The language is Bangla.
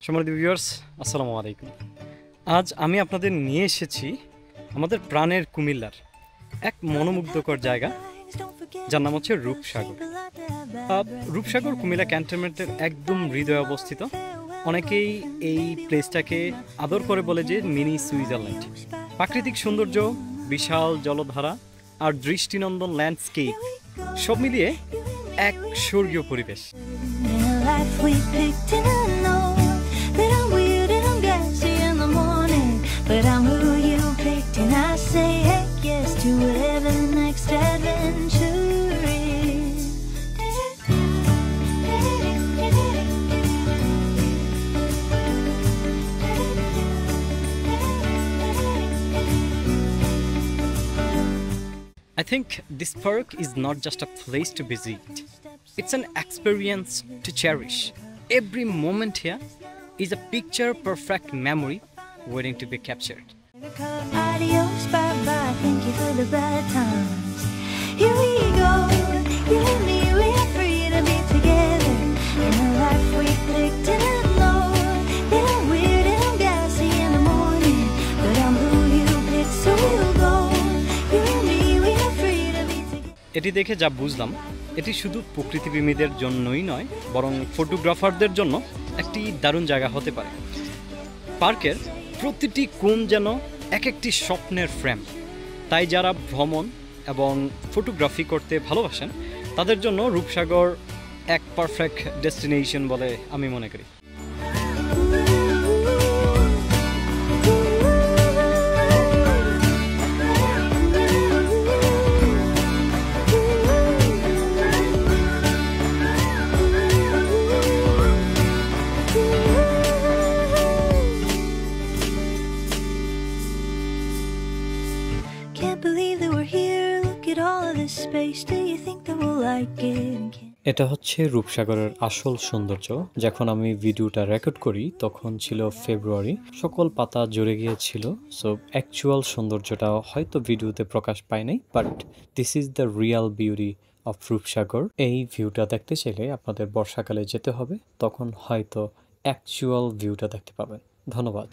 সম্মানিত ভিউয়ার্স, আসসালামু আলাইকুম। আজ আমি আপনাদের নিয়ে এসেছি আমাদের প্রাণের কুমিল্লার এক মনোমুগ্ধকর জায়গা, যার নাম হচ্ছে রূপসাগর। রূপসাগর কুমিল্লা ক্যান্টনমেন্টের একদম হৃদয়ে অবস্থিত। অনেকেই এই প্লেসটাকে আদর করে বলে যে মিনি সুইজারল্যান্ড। প্রাকৃতিক সৌন্দর্য, বিশাল জলধারা আর দৃষ্টিনন্দন ল্যান্ডস্কেপ সব মিলিয়ে এক স্বর্গীয় পরিবেশ। But I'm who you picked, and I say heck yes to whatever the next adventure is. I think this park is not just a place to visit, it's an experience to cherish. Every moment here is a picture perfect memory waiting to be captured. Adios, bye bye, thank you for the bad times. Here we go, you and me, we are free to be together. In a life we picked and I know that I'm weird and I'm gassy in the morning, but I'm who you picked, so we'll go. You and me, we are free to be together. এটি দেখে যা বুঝলাম, এটি শুধু প্রকৃতিপ্রেমীদের জন্যই নয়, বরং ফটোগ্রাফারদের জন্য একটি দারুণ জায়গা হতে পারে। পার্কের প্রতিটি কোণ যেন এক একটি স্বপ্নের ফ্রেম। তাই যারা ভ্রমণ এবং ফটোগ্রাফি করতে ভালোবাসেন তাদের জন্য রূপসাগর এক পারফেক্ট ডেস্টিনেশন বলে আমি মনে করি। Can't believe that we're here, look at all of this space, do you think that we'll like it? এটা হচ্ছে রূপসাগরের আসল সৌন্দর্য। যখন আমি ভিডিওটা রেকর্ড করি তখন ছিল ফেব্রুয়ারি, সকল পাতা ঝরে গিয়েছিল। সো অ্যাকচুয়াল সৌন্দর্যটা হয়তো ভিডিওতে প্রকাশ পায় নাই, but this is the real beauty of Rupsagar. এই ভিউটা দেখতে চাইলে আপনাদের বর্ষাকালে যেতে হবে, তখন হয়তো অ্যাকচুয়াল ভিউটা দেখতে পাবেন। ধন্যবাদ।